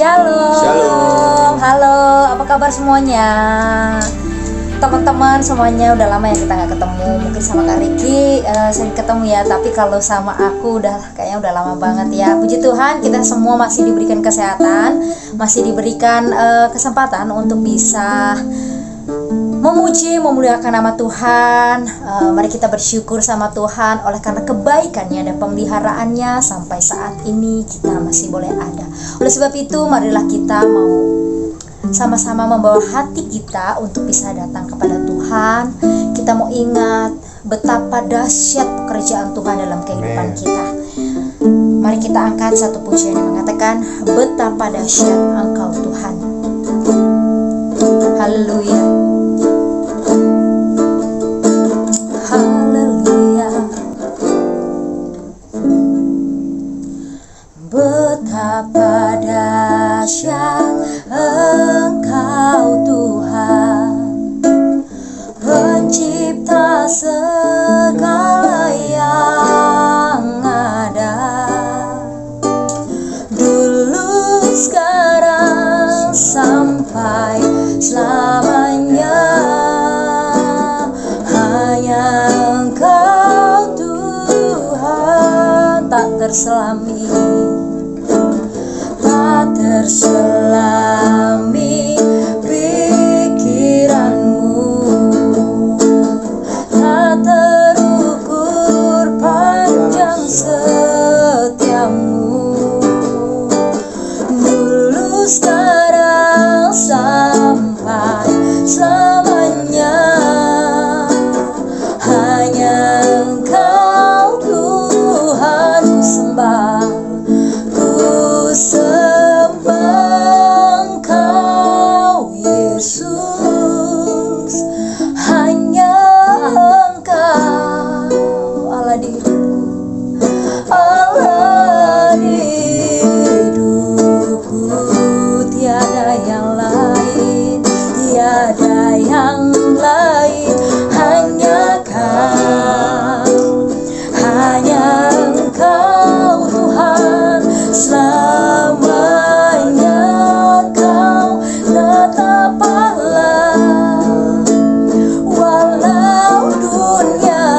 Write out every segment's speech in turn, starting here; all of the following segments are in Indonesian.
Shalom. Shalom. Halo, apa kabar semuanya? Teman-teman semuanya, udah lama ya kita nggak ketemu. Mungkin sama Kak Riki sering ketemu ya, tapi kalau sama aku kayaknya udah lama banget ya. Puji Tuhan, kita semua masih diberikan kesehatan, masih diberikan kesempatan untuk bisa memuji, memuliakan nama Tuhan. Mari kita bersyukur sama Tuhan oleh karena kebaikannya dan pemeliharaannya sampai saat ini kita masih boleh ada. Oleh sebab itu, marilah kita mau sama-sama membawa hati kita untuk bisa datang kepada Tuhan. Kita mau ingat betapa dahsyat pekerjaan Tuhan dalam kehidupan kita. Mari kita angkat satu pujian yang mengatakan, betapa dahsyat Engkau Tuhan. Haleluya. Haleluya. Betapa dahsyat Engkau Tuhan, pencipta segala yang ada, dulu, sekarang, sampai selamanya. Hanya Engkau Tuhan, tak terselami, tak terselami pikiranmu, tak terukur panjang setiamu, dulu, sekarang, sampai selamanya. Hanya Engkau Tuhan ku sembah, Engkau Yesus. Hanya Engkau Allah di hidupku, Allah di hidupku. Tiada yang lain, tiada yang lain. Hanya Kau, hanya Engkau Tuhan. Selamanya Kau tetap Allah, walau dunia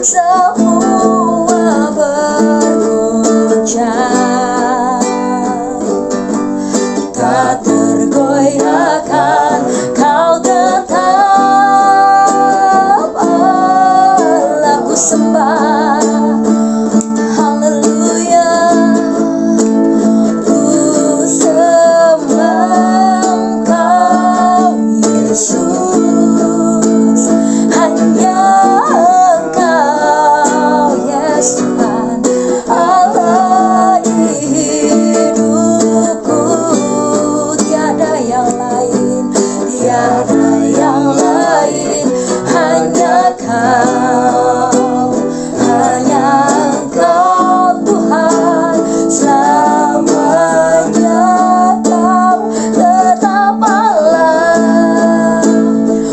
semua bergoncang, tak tergoyahkan. Kau tetap Allah, ku sembah. Haleluya, ku sembah Engkau Yesus. Hanya Engkau, yes Tuhan, Allah di hidupku. Tiada yang lain, tiada yang lain. Hanya Kau, hanya Engkau Tuhan. Selamanya Kau tetap Allah,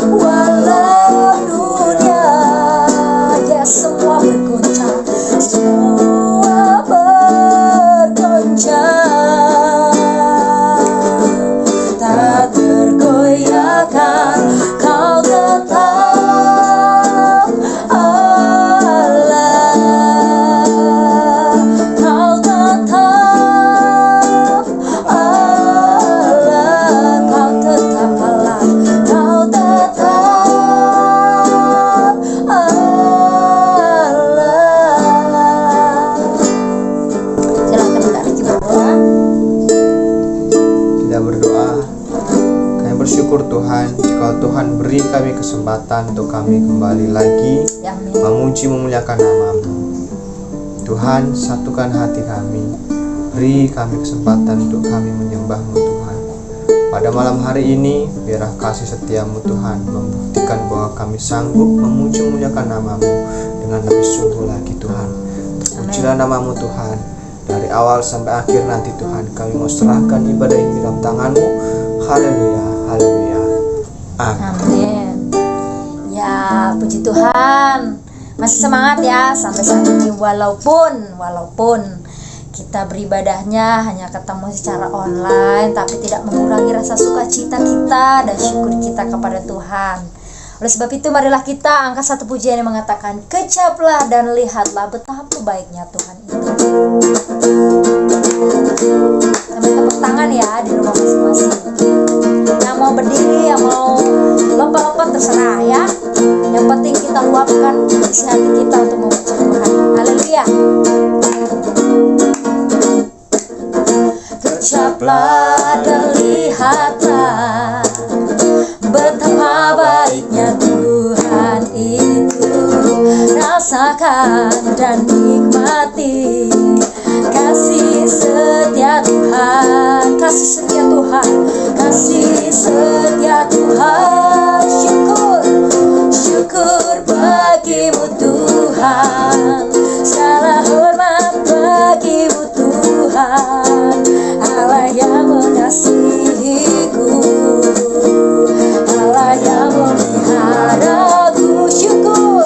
walau dunia ya semua bergoncang, semua bergoncang, tak tergoyahkan. Kau tetap Allah, Kau tetap Allah, Kau tetap Allah, Kau tetap Allah. Silakan Kak Riki berdoa. Kita berdoa. Kami bersyukur Tuhan, jika Tuhan beri kami kesempatan untuk kami kembali lagi Amin. memuji memuliakan nama-Mu. Tuhan, satukan hati kami, beri kami kesempatan untuk kami menyembah-Mu Tuhan. Pada malam hari ini, biarlah kasih setia-Mu Tuhan membuktikan bahwa kami sanggup memuji memuliakan nama-Mu dengan lebih sungguh lagi Tuhan. Terpujilah nama-Mu Tuhan, dari awal sampai akhir nanti Tuhan. Kami mau serahkan ibadah ini dalam tangan-Mu. Haleluya, haleluya, amin. Amin. Ya, puji Tuhan. Masih semangat ya sampai saat ini, walaupun kita beribadahnya hanya ketemu secara online, tapi tidak mengurangi rasa sukacita kita dan syukur kita kepada Tuhan. Oleh sebab itu marilah kita angkat satu pujian yang mengatakan, kecaplah dan lihatlah betapa baiknya Tuhan itu. Sambil tepuk tangan ya di rumah masing-masing. Yang mau berdiri, yang mau lompat-lompat terserah ya. Yang penting kita luapkan isi hati kita untuk memuji Tuhan. Haleluya. Kecaplah dan lihatlah betapa baiknya Tuhan itu. Rasakan dan nikmati kasih setia Tuhan, kasih setia Tuhan, kasih setia Tuhan. Syukur, syukur bagimu Tuhan, segala hormat bagimu Tuhan, Allah yang mengasihiku, Allah yang memeliharaku. Syukur,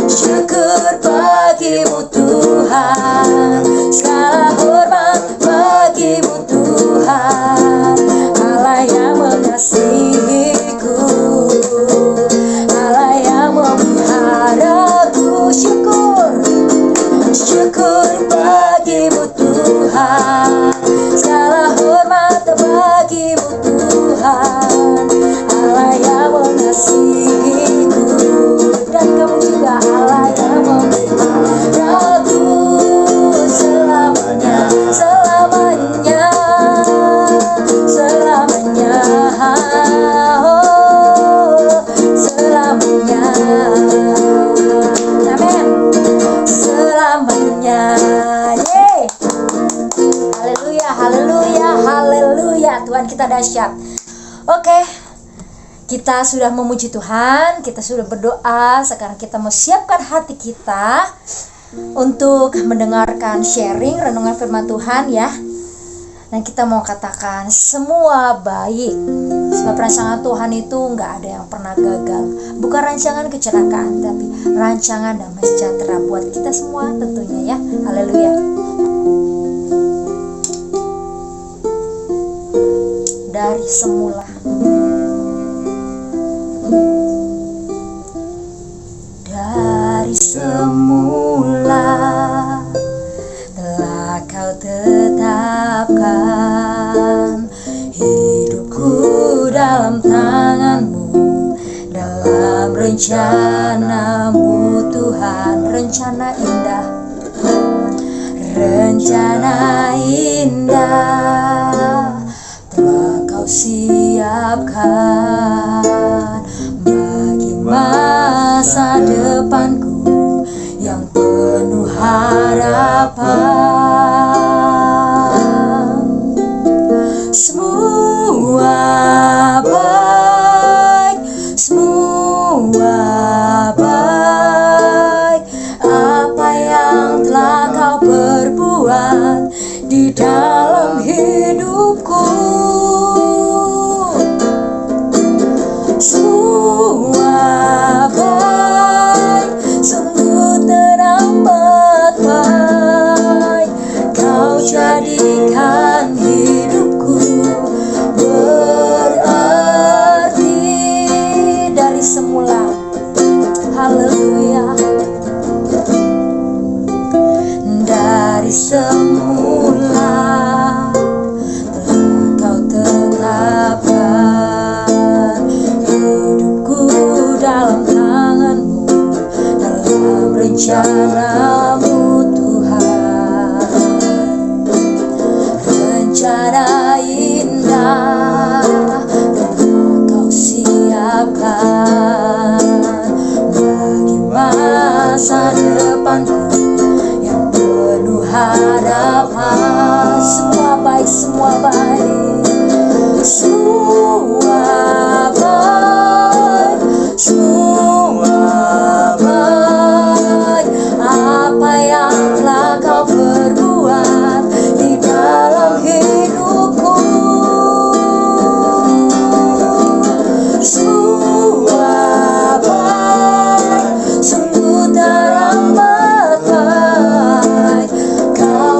syukur bagimu Tuhan, segala hormat bagimu Tuhan, Allah yang mengasihiku, Allah yang memeliharaku. Syukur, syukur bagimu Tuhan, segala hormat bagimu Tuhan, Allah yang mengasihiku, dan kamu juga Allah yang memeliharaku selamanya, selamanya, selamanya, oh, selamanya. Amin. Selamanya. Yeay. Haleluya, haleluya, haleluya. Tuhan kita dahsyat. Oke. Kita sudah memuji Tuhan, kita sudah berdoa. Sekarang kita mau siapkan hati kita untuk mendengarkan sharing renungan firman Tuhan ya. Dan kita mau katakan semua baik. Sebab rancangan Tuhan itu nggak ada yang pernah gagal. Bukan rancangan kecelakaan, tapi rancangan damai sejahtera buat kita semua tentunya ya. Haleluya. Dari semula, dari semula telah kau tetapkan hidupku dalam tanganmu, dalam rencanamu Tuhan. Rencana indah, rencana indah telah kau siapkan bagi masa depanku yang penuh harapan. Semua baik, semua baik, apa yang telah kau perbuat di dalam hidupku. Semua baik, sungguh teramat baik, kau jadikan hidupku berarti dari semula. Haleluya. Dari semula telah kau tetapkan hidupku dalam tanganmu, dalam rencanamu Tuhan. Rencana indah telah kau siapkan bagi masa depanku yang penuh harapan. Semua baik, semua baik, semua baik, semua baik, apa yang telah kau perbuat di dalam hidupku. Semua baik, sungguh teramat baik, kau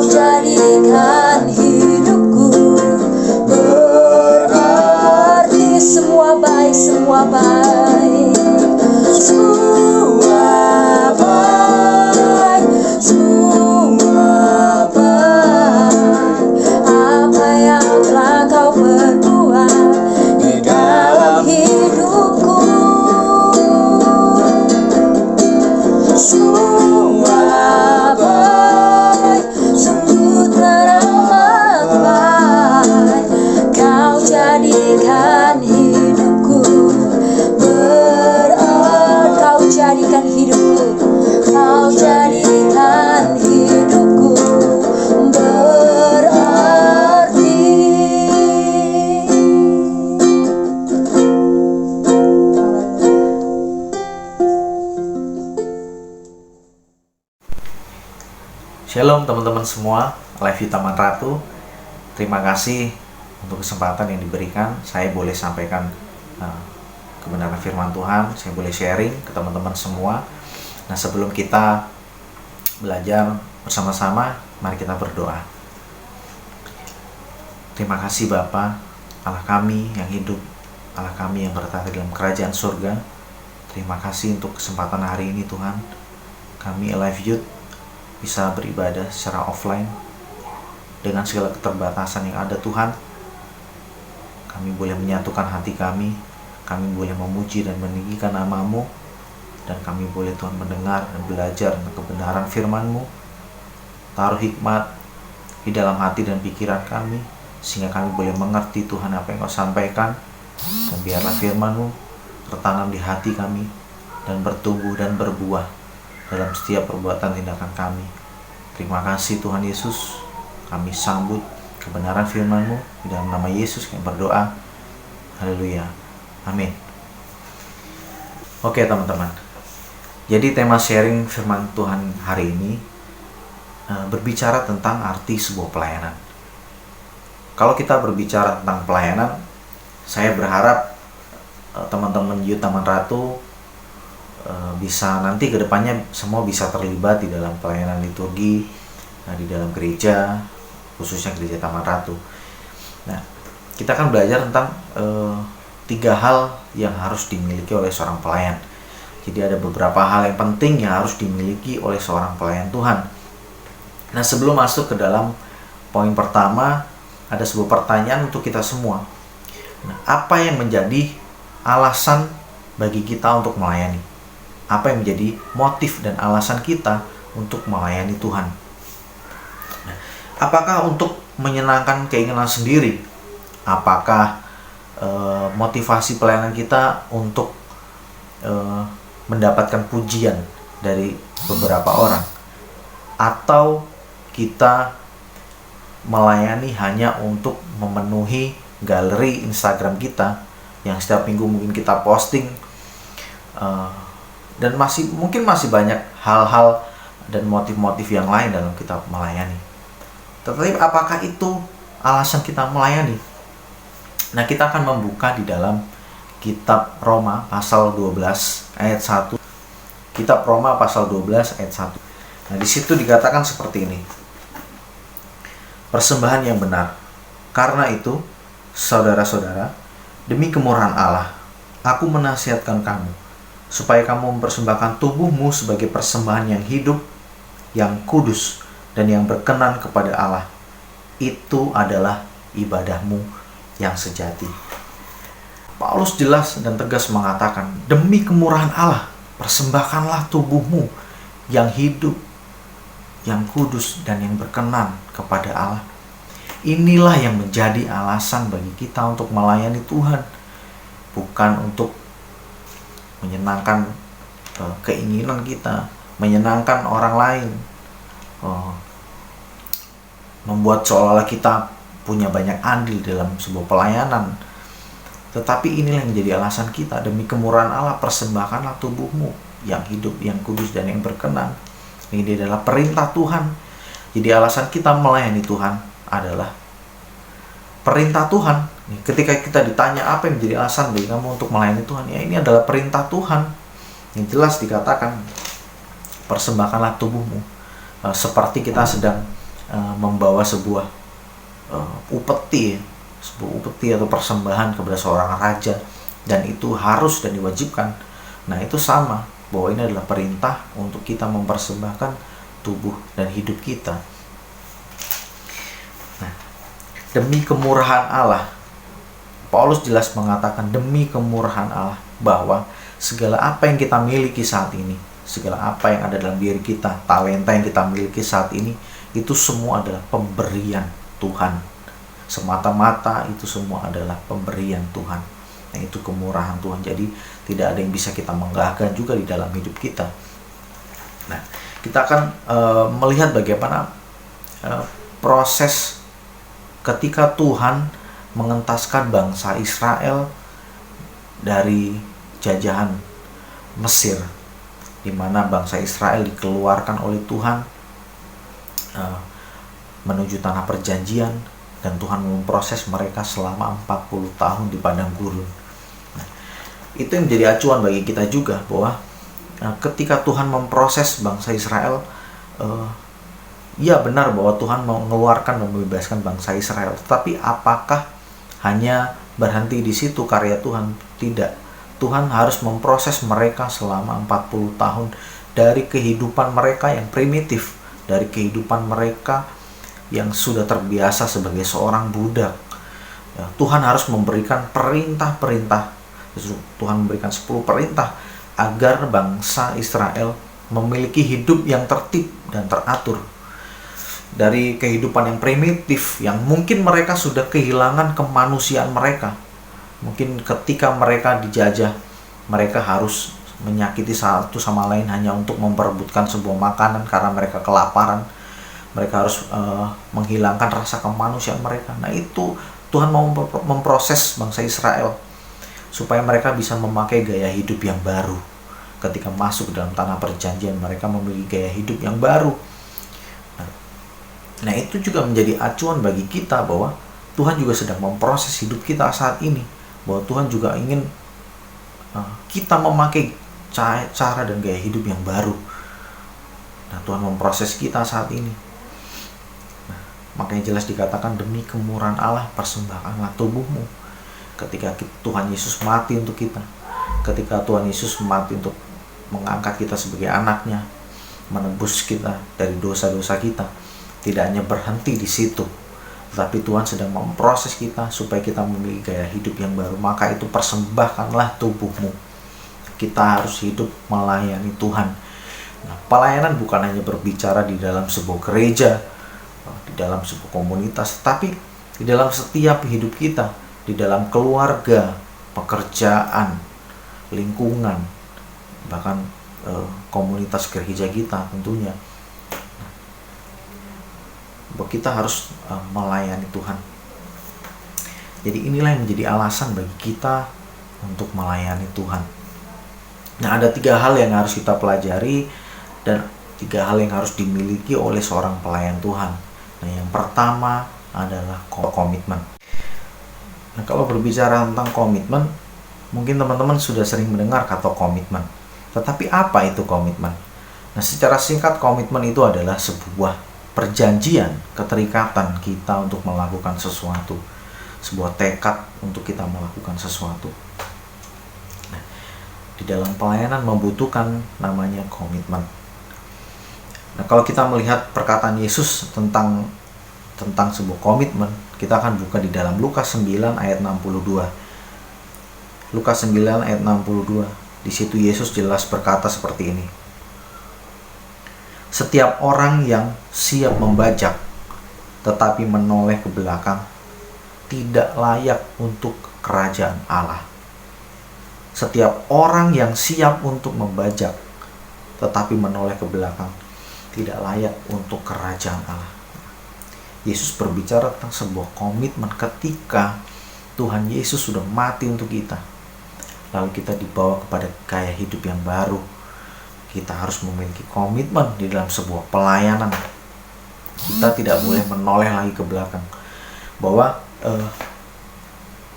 Shalom teman-teman semua, Live Taman Ratu. Terima kasih untuk kesempatan yang diberikan. Saya boleh sampaikan kebenaran firman Tuhan, saya boleh sharing ke teman-teman semua. Nah, sebelum kita belajar bersama-sama, mari kita berdoa. Terima kasih Bapa, Allah kami yang hidup, Allah kami yang bertata dalam kerajaan surga. Terima kasih untuk kesempatan hari ini Tuhan. Kami Alive Youth bisa beribadah secara offline dengan segala keterbatasan yang ada Tuhan. Kami boleh menyatukan hati kami boleh memuji dan meninggikan nama-Mu, dan kami boleh Tuhan mendengar dan belajar tentang kebenaran firman-Mu. Taruh hikmat di dalam hati dan pikiran kami, sehingga kami boleh mengerti Tuhan apa yang Kau sampaikan, dan biarlah firman-Mu tertanam di hati kami dan bertumbuh dan berbuah dalam setiap perbuatan tindakan kami. Terima kasih Tuhan Yesus. Kami sambut kebenaran firman-Mu di dalam nama Yesus kami berdoa. Haleluya. Amin. Oke teman-teman. Jadi tema sharing firman Tuhan hari ini berbicara tentang arti sebuah pelayanan. Kalau kita berbicara tentang pelayanan, saya berharap teman-teman Youth Taman Ratu bisa nanti ke depannya semua bisa terlibat di dalam pelayanan liturgi, di dalam gereja, khususnya gereja Taman Ratu. Nah, kita akan belajar tentang 3 hal yang harus dimiliki oleh seorang pelayan. Jadi ada beberapa hal yang penting yang harus dimiliki oleh seorang pelayan Tuhan. Nah, sebelum masuk ke dalam poin pertama, ada sebuah pertanyaan untuk kita semua. Nah, apa yang menjadi alasan bagi kita untuk melayani? Apa yang menjadi motif dan alasan kita untuk melayani Tuhan? Nah, apakah untuk menyenangkan keinginan sendiri? Apakah motivasi pelayanan kita untuk mendapatkan pujian dari beberapa orang? Atau kita melayani hanya untuk memenuhi galeri Instagram kita yang setiap minggu mungkin kita posting, dan mungkin masih banyak hal-hal dan motif-motif yang lain dalam kita melayani. Tetapi apakah itu alasan kita melayani? Nah, kita akan membuka di dalam kitab Roma pasal 12 ayat 1. Kitab Roma pasal 12 ayat 1. Nah, di situ dikatakan seperti ini. Persembahan yang benar. Karena itu, saudara-saudara, demi kemurahan Allah, aku menasihatkan kamu supaya kamu mempersembahkan tubuhmu sebagai persembahan yang hidup, yang kudus, dan yang berkenan kepada Allah. Itu adalah ibadahmu yang sejati. Paulus jelas dan tegas mengatakan, demi kemurahan Allah, persembahkanlah tubuhmu yang hidup, yang kudus, dan yang berkenan kepada Allah. Inilah yang menjadi alasan bagi kita untuk melayani Tuhan. Bukan untuk menyenangkan keinginan kita, menyenangkan orang lain, membuat seolah-olah kita punya banyak andil dalam sebuah pelayanan. Tetapi inilah yang menjadi alasan kita, demi kemurahan Allah persembahkanlah tubuhmu yang hidup, yang kudus, dan yang berkenan. Ini adalah perintah Tuhan. Jadi alasan kita melayani Tuhan adalah perintah Tuhan. Ketika kita ditanya apa yang menjadi alasan bagi kamu untuk melayani Tuhan, ya ini adalah perintah Tuhan. Yang jelas dikatakan, persembahkanlah tubuhmu, seperti kita sedang membawa sebuah upeti atau persembahan kepada seorang raja, dan itu harus dan diwajibkan. Nah, itu sama, bahwa ini adalah perintah untuk kita mempersembahkan tubuh dan hidup kita. Nah, demi kemurahan Allah, Paulus jelas mengatakan demi kemurahan Allah, bahwa segala apa yang kita miliki saat ini, segala apa yang ada dalam diri kita, talenta yang kita miliki saat ini, itu semua adalah pemberian Tuhan. Semata-mata itu semua adalah pemberian Tuhan. Nah, itu kemurahan Tuhan. Jadi tidak ada yang bisa kita menggahkan juga di dalam hidup kita. Nah, kita akan melihat bagaimana proses ketika Tuhan mengentaskan bangsa Israel dari jajahan Mesir, di mana bangsa Israel dikeluarkan oleh Tuhan uh, menuju tanah perjanjian, dan Tuhan memproses mereka selama 40 tahun di padang gurun. Nah, itu yang menjadi acuan bagi kita juga, bahwa ketika Tuhan memproses bangsa Israel, ya benar bahwa Tuhan mau mengeluarkan dan membebaskan bangsa Israel, tetapi apakah hanya berhenti di situ karya Tuhan? Tidak. Tuhan harus memproses mereka selama 40 tahun dari kehidupan mereka yang primitif, dari kehidupan mereka yang sudah terbiasa sebagai seorang budak. Ya, Tuhan harus memberikan perintah-perintah. Tuhan memberikan 10 perintah agar bangsa Israel memiliki hidup yang tertib dan teratur. Dari kehidupan yang primitif, yang mungkin mereka sudah kehilangan kemanusiaan mereka. Mungkin ketika mereka dijajah, mereka harus menyakiti satu sama lain hanya untuk memperebutkan sebuah makanan karena mereka kelaparan. Mereka harus menghilangkan rasa kemanusiaan mereka. Nah, itu Tuhan mau memproses bangsa Israel supaya mereka bisa memakai gaya hidup yang baru. Ketika masuk dalam tanah perjanjian, mereka memiliki gaya hidup yang baru. Nah, itu juga menjadi acuan bagi kita bahwa Tuhan juga sedang memproses hidup kita saat ini. Bahwa Tuhan juga ingin kita memakai cara dan gaya hidup yang baru. Nah, Tuhan memproses kita saat ini. Makanya jelas dikatakan, demi kemurahan Allah persembahkanlah tubuhmu. Ketika Tuhan Yesus mati untuk kita, ketika Tuhan Yesus mati untuk mengangkat kita sebagai anaknya, menebus kita dari dosa-dosa kita, tidak hanya berhenti di situ, tetapi Tuhan sedang memproses kita supaya kita memiliki gaya hidup yang baru. Maka itu persembahkanlah tubuhmu. Kita harus hidup melayani Tuhan. Nah, pelayanan bukan hanya berbicara di dalam sebuah gereja, di dalam sebuah komunitas, tapi di dalam setiap hidup kita, di dalam keluarga, pekerjaan, lingkungan, bahkan komunitas gereja kita tentunya. Bahwa kita harus melayani Tuhan. Jadi inilah yang menjadi alasan bagi kita untuk melayani Tuhan. Nah, ada 3 hal yang harus kita pelajari dan 3 hal yang harus dimiliki oleh seorang pelayan Tuhan. Nah, yang pertama adalah komitmen. Nah, kalau berbicara tentang komitmen, mungkin teman-teman sudah sering mendengar kata komitmen. Tetapi apa itu komitmen? Nah, secara singkat, komitmen itu adalah sebuah perjanjian, keterikatan kita untuk melakukan sesuatu. Sebuah tekad untuk kita melakukan sesuatu. Nah, di dalam pelayanan membutuhkan namanya komitmen. Nah, kalau kita melihat perkataan Yesus tentang sebuah komitmen, kita akan buka di dalam Lukas 9 ayat 62. Lukas 9 ayat 62. Di situ Yesus jelas berkata seperti ini. Setiap orang yang siap membajak tetapi menoleh ke belakang tidak layak untuk kerajaan Allah. Setiap orang yang siap untuk membajak tetapi menoleh ke belakang tidak layak untuk kerajaan Allah. Yesus berbicara tentang sebuah komitmen ketika Tuhan Yesus sudah mati untuk kita. Lalu kita dibawa kepada gaya hidup yang baru. Kita harus memiliki komitmen di dalam sebuah pelayanan. Kita tidak boleh menoleh lagi ke belakang. Bahwa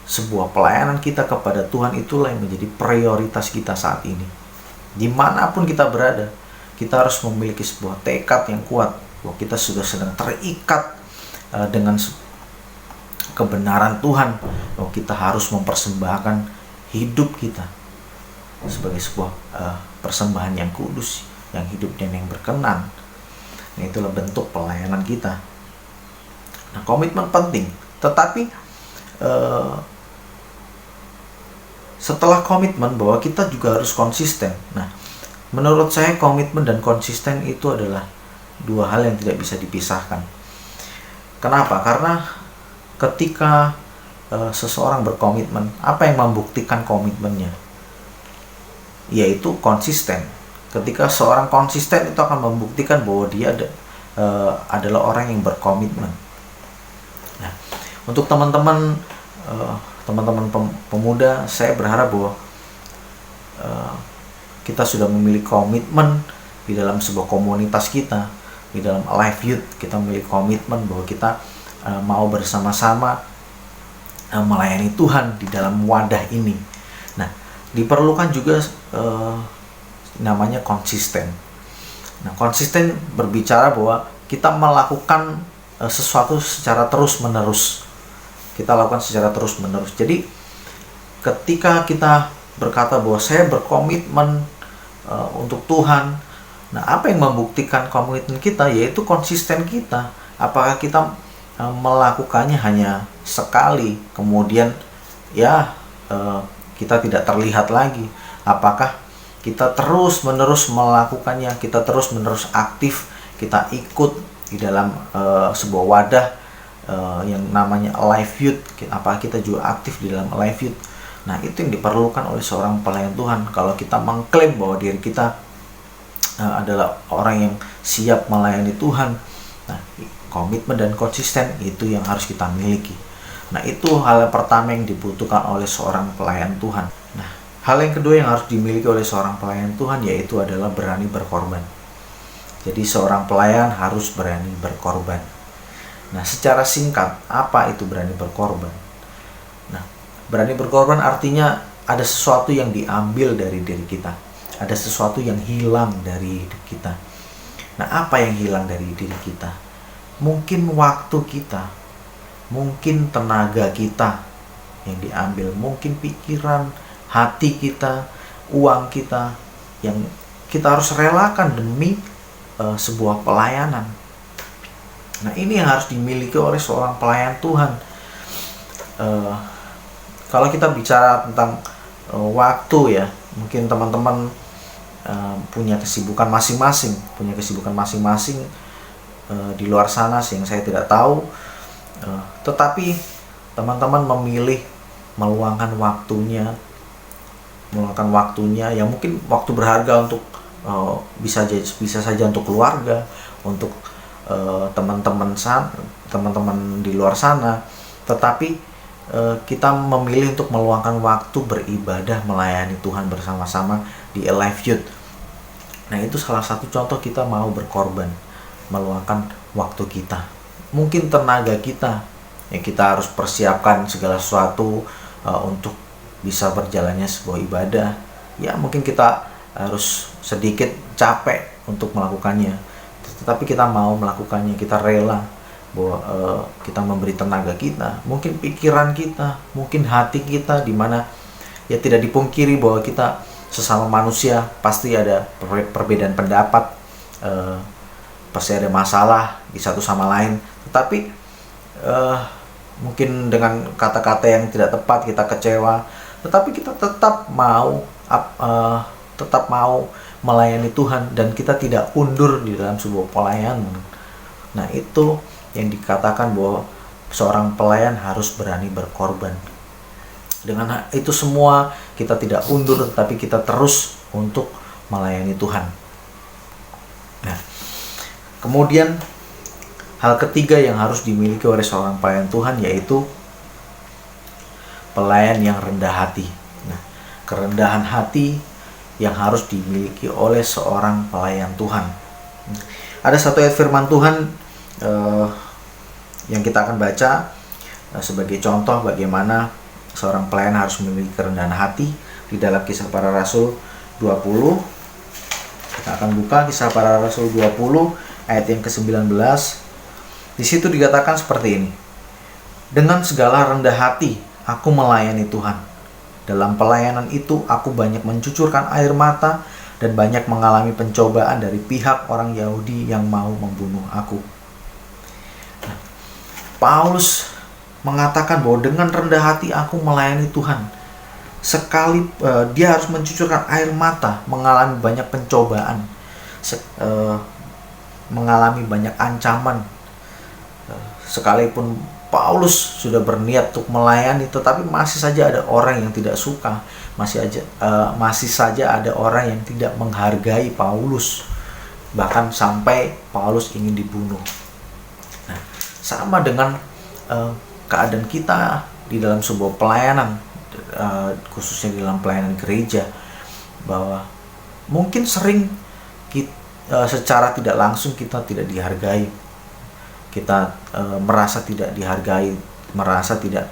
sebuah pelayanan kita kepada Tuhan itulah yang menjadi prioritas kita saat ini. Dimanapun kita berada, kita harus memiliki sebuah tekad yang kuat bahwa kita sudah sedang terikat dengan kebenaran Tuhan, bahwa kita harus mempersembahkan hidup kita sebagai sebuah persembahan yang kudus, yang hidup dan yang berkenan. Nah, itulah bentuk pelayanan kita. Nah, komitmen penting, tetapi setelah komitmen bahwa kita juga harus konsisten. Nah, menurut saya komitmen dan konsisten itu adalah 2 hal yang tidak bisa dipisahkan. Kenapa? Karena ketika seseorang berkomitmen, apa yang membuktikan komitmennya? Yaitu konsisten. Ketika seorang konsisten, itu akan membuktikan bahwa dia adalah orang yang berkomitmen. Nah, untuk teman-teman pemuda, saya berharap bahwa kita sudah memiliki komitmen di dalam sebuah komunitas kita, di dalam Alive Youth kita memiliki komitmen bahwa kita mau bersama-sama melayani Tuhan di dalam wadah ini. Nah, diperlukan juga namanya konsisten. Nah, konsisten berbicara bahwa kita melakukan sesuatu secara terus-menerus. Kita lakukan secara terus-menerus. Jadi, ketika kita berkata bahwa saya berkomitmen untuk Tuhan, nah apa yang membuktikan komitmen kita? Yaitu konsisten kita. Apakah kita melakukannya hanya sekali, kemudian kita tidak terlihat lagi? Apakah kita terus-menerus melakukannya, kita terus-menerus aktif, kita ikut di dalam sebuah wadah yang namanya Alive Youth? Apakah kita juga aktif di dalam Alive Youth? Nah, itu yang diperlukan oleh seorang pelayan Tuhan. Kalau kita mengklaim bahwa diri kita adalah orang yang siap melayani Tuhan, nah, komitmen dan konsisten itu yang harus kita miliki. Nah, itu hal yang pertama yang dibutuhkan oleh seorang pelayan Tuhan. Nah, hal yang kedua yang harus dimiliki oleh seorang pelayan Tuhan yaitu adalah berani berkorban. Jadi seorang pelayan harus berani berkorban. Nah, secara singkat, apa itu berani berkorban? Nah, berani berkorban artinya ada sesuatu yang diambil dari diri kita. Ada sesuatu yang hilang dari diri kita. Nah, apa yang hilang dari diri kita? Mungkin waktu kita, mungkin tenaga kita yang diambil, mungkin pikiran, hati kita, uang kita yang kita harus relakan demi sebuah pelayanan. Nah, ini yang harus dimiliki oleh seorang pelayan Tuhan. Kalau kita bicara tentang waktu ya, mungkin teman-teman punya kesibukan masing-masing, di luar sana sih yang saya tidak tahu. Tetapi teman-teman memilih meluangkan waktunya yang mungkin waktu berharga untuk bisa saja untuk keluarga, untuk teman-teman di luar sana, tetapi kita memilih untuk meluangkan waktu beribadah melayani Tuhan bersama-sama di Alive Youth. Nah, itu salah satu contoh kita mau berkorban, meluangkan waktu kita, mungkin tenaga kita yang kita harus persiapkan segala sesuatu untuk bisa berjalannya sebuah ibadah. Ya, mungkin kita harus sedikit capek untuk melakukannya, tetapi kita mau melakukannya, kita rela bahwa kita memberi tenaga kita, mungkin pikiran kita, mungkin hati kita, di mana ya tidak dipungkiri bahwa kita sesama manusia pasti ada perbedaan pendapat, pasti ada masalah di satu sama lain, tetapi mungkin dengan kata-kata yang tidak tepat kita kecewa, tetapi kita tetap mau melayani Tuhan dan kita tidak undur di dalam sebuah pelayanan. Nah, itu yang dikatakan bahwa seorang pelayan harus berani berkorban. Dengan itu semua kita tidak undur, tapi kita terus untuk melayani Tuhan. Nah, kemudian hal ketiga yang harus dimiliki oleh seorang pelayan Tuhan yaitu pelayan yang rendah hati. Nah, kerendahan hati yang harus dimiliki oleh seorang pelayan Tuhan. Ada satu ayat firman Tuhan yang kita akan baca sebagai contoh bagaimana seorang pelayan harus memiliki kerendahan hati di dalam Kisah Para Rasul 20. Kita akan buka Kisah Para Rasul 20 ayat yang ke-19. Di situ dikatakan seperti ini. Dengan segala rendah hati aku melayani Tuhan. Dalam pelayanan itu aku banyak mencucurkan air mata dan banyak mengalami pencobaan dari pihak orang Yahudi yang mau membunuh aku. Nah, Paulus mengatakan bahwa dengan rendah hati aku melayani Tuhan. Sekali dia harus mencucurkan air mata, mengalami banyak pencobaan, mengalami banyak ancaman. Sekalipun Paulus sudah berniat untuk melayani, tetapi masih saja ada orang yang tidak suka, masih saja ada orang yang tidak menghargai Paulus, bahkan sampai Paulus ingin dibunuh. Nah, sama dengan keadaan kita di dalam sebuah pelayanan, khususnya di dalam pelayanan gereja, bahwa mungkin sering secara tidak langsung kita tidak dihargai, kita merasa tidak dihargai, merasa tidak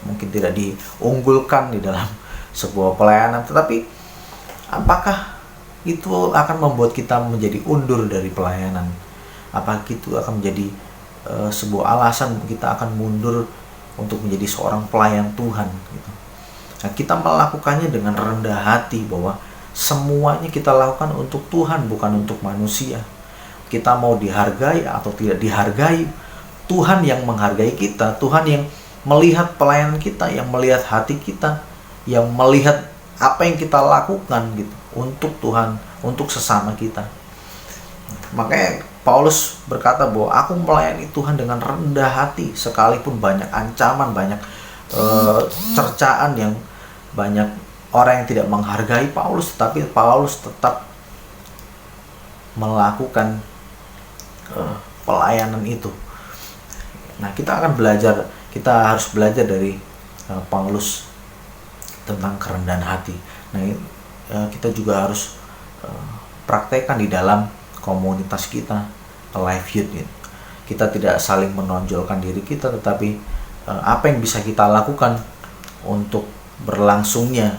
mungkin tidak diunggulkan di dalam sebuah pelayanan. Tetapi apakah itu akan membuat kita menjadi undur dari pelayanan? Apakah itu akan menjadi sebuah alasan kita akan mundur untuk menjadi seorang pelayan Tuhan gitu? Nah, kita melakukannya dengan rendah hati bahwa semuanya kita lakukan untuk Tuhan, bukan untuk manusia. Kita mau dihargai atau tidak dihargai, Tuhan yang menghargai kita, Tuhan yang melihat pelayanan kita, yang melihat hati kita, yang melihat apa yang kita lakukan gitu untuk Tuhan, untuk sesama kita. Makanya Paulus berkata bahwa aku melayani Tuhan dengan rendah hati, sekalipun banyak ancaman, banyak cercaan, yang banyak orang yang tidak menghargai Paulus, tetapi Paulus tetap melakukan pelayanan itu. Nah, kita harus belajar dari Paulus tentang kerendahan hati. Nah, kita juga harus praktekkan di dalam komunitas kita, Life Youth gitu. Kita tidak saling menonjolkan diri kita, tetapi apa yang bisa kita lakukan untuk berlangsungnya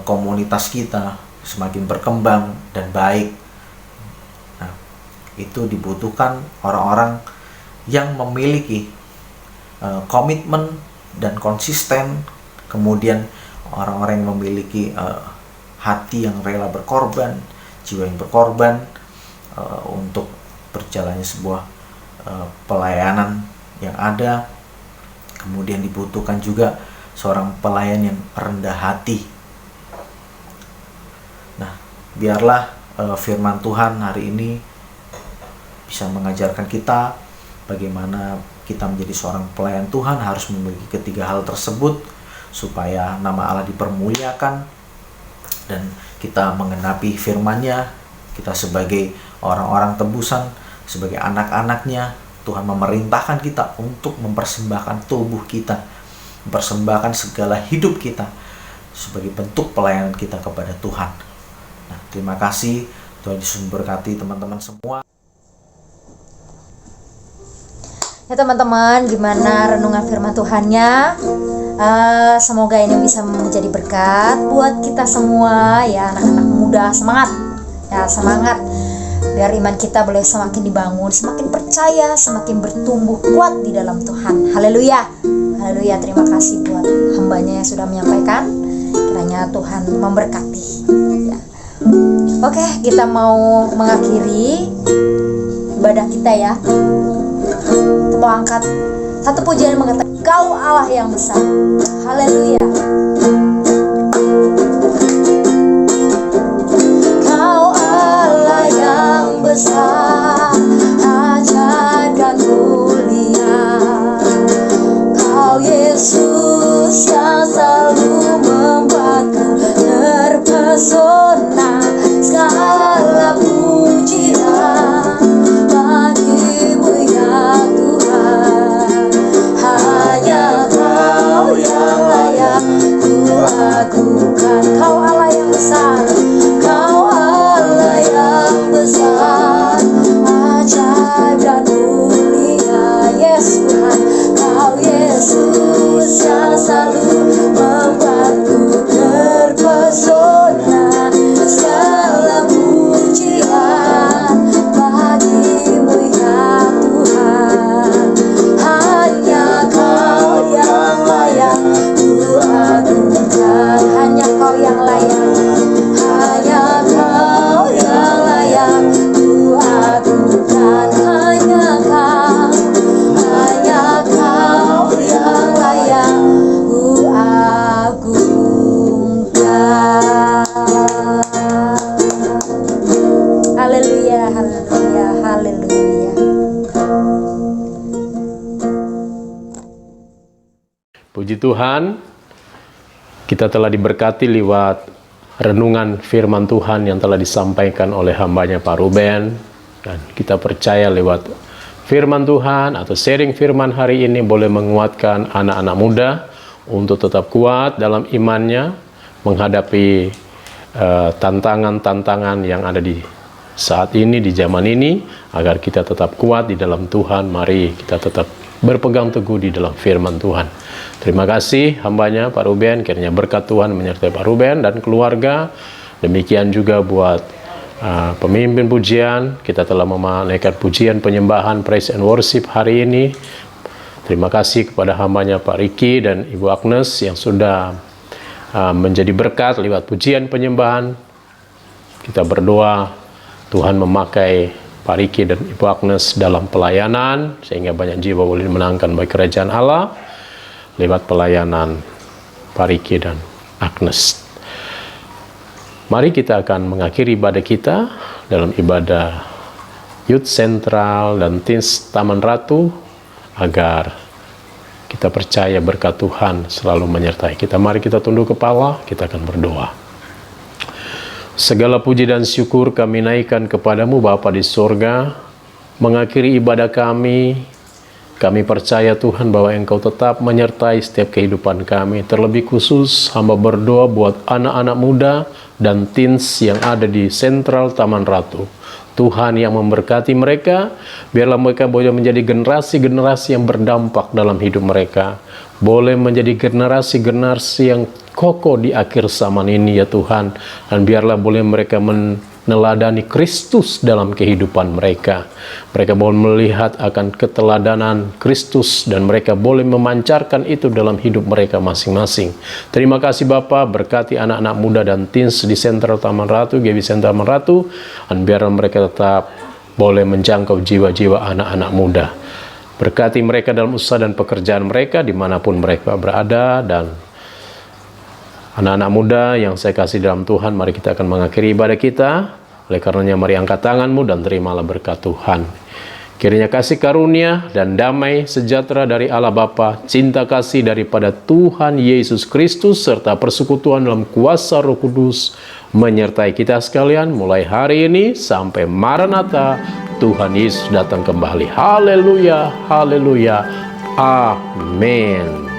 komunitas kita semakin berkembang dan baik. Nah, itu dibutuhkan orang-orang yang memiliki komitmen dan konsisten, kemudian orang-orang yang memiliki hati yang rela berkorban, jiwa yang berkorban untuk berjalannya sebuah pelayanan yang ada. Kemudian dibutuhkan juga seorang pelayan yang rendah hati. Nah, biarlah firman Tuhan hari ini bisa mengajarkan kita bagaimana kita menjadi seorang pelayan Tuhan harus memiliki ketiga hal tersebut supaya nama Allah dipermuliakan dan kita menggenapi firman-Nya. Kita sebagai orang-orang tebusan, sebagai anak-anaknya, Tuhan memerintahkan kita untuk mempersembahkan tubuh kita, mempersembahkan segala hidup kita sebagai bentuk pelayanan kita kepada Tuhan. Nah, terima kasih. Tuhan Yesus memberkati teman-teman semua. Ya teman-teman, gimana renungan firman Tuhannya? Semoga ini bisa menjadi berkat buat kita semua ya, anak-anak muda. Semangat ya, semangat biar iman kita boleh semakin dibangun, semakin percaya, semakin bertumbuh kuat di dalam Tuhan. Haleluya, haleluya. Terima kasih buat hambanya yang sudah menyampaikan. Kiranya Tuhan memberkati ya. Oke, kita mau mengakhiri ibadah kita ya. Kita mau angkat satu pujian mengatakan, Kau Allah yang besar. Haleluya. Kau Allah yang besar, ajaib dan mulia. Kau Yesus yang selalu membuatku terpesona. Segala pujian bagimu ya Tuhan. Hanya Kau yang layak ku agukan. Kau Allah yang besar, Kau Allah yang besar, ajaib dan mulia. Yes Tuhan, Kau Yesus yang selalu membuatku terpesona. Segala pujian bagimu ya Tuhan. Hanya Kau yang layak ku agukan. Hanya Kau yang layak. Hanya Kau yang layak ku agukan. Hanya Kau yang layak ku agungkan. Haleluya, haleluya, haleluya. Puji Tuhan, kita telah diberkati lewat renungan firman Tuhan yang telah disampaikan oleh hambanya Pak Ruben. Dan kita percaya lewat firman Tuhan atau sharing firman hari ini boleh menguatkan anak-anak muda untuk tetap kuat dalam imannya menghadapi tantangan-tantangan yang ada di saat ini, di zaman ini, agar kita tetap kuat di dalam Tuhan. Mari kita tetap berpegang teguh di dalam firman Tuhan. Terima kasih hambanya Pak Ruben, kiranya berkat Tuhan menyertai Pak Ruben dan keluarga. Demikian juga buat pemimpin pujian, kita telah menaikkan pujian penyembahan praise and worship hari ini. Terima kasih kepada hambanya Pak Riki dan Ibu Agnes yang sudah menjadi berkat lewat pujian penyembahan. Kita berdoa Tuhan memakai Pak Riki dan Ibu Agnes dalam pelayanan, sehingga banyak jiwa boleh dimenangkan bagi kerajaan Allah lewat pelayanan Pak Riki dan Agnes. Mari kita akan mengakhiri ibadah kita dalam ibadah Youth Sentral dan Teens Taman Ratu, agar kita percaya berkat Tuhan selalu menyertai kita. Mari kita tunduk kepala, kita akan berdoa. Segala puji dan syukur kami naikkan kepadamu Bapa di sorga. Mengakhiri ibadah kami percaya Tuhan bahwa Engkau tetap menyertai setiap kehidupan kami. Terlebih khusus hamba berdoa buat anak-anak muda dan teens yang ada di Sentral Taman Ratu. Tuhan yang memberkati mereka, biarlah mereka boleh menjadi generasi-generasi yang berdampak dalam hidup mereka. Boleh menjadi generasi-generasi yang kokoh di akhir zaman ini ya Tuhan. Dan biarlah boleh mereka meneladani Kristus dalam kehidupan mereka. Mereka boleh melihat akan keteladanan Kristus dan mereka boleh memancarkan itu dalam hidup mereka masing-masing. Terima kasih Bapa, berkati anak-anak muda dan teens di Sentral Taman Ratu, GB Sentral Taman Ratu, dan biarlah mereka tetap boleh menjangkau jiwa-jiwa anak-anak muda. Berkati mereka dalam usaha dan pekerjaan mereka dimanapun mereka berada. Dan anak-anak muda yang saya kasih dalam Tuhan, mari kita akan mengakhiri ibadah kita. Oleh karenanya mari angkat tanganmu dan terimalah berkat Tuhan. Kiranya kasih karunia dan damai sejahtera dari Allah Bapa, cinta kasih daripada Tuhan Yesus Kristus, serta persekutuan dalam kuasa Roh Kudus menyertai kita sekalian mulai hari ini sampai Maranatha, Tuhan Yesus datang kembali. Haleluya, haleluya, amin.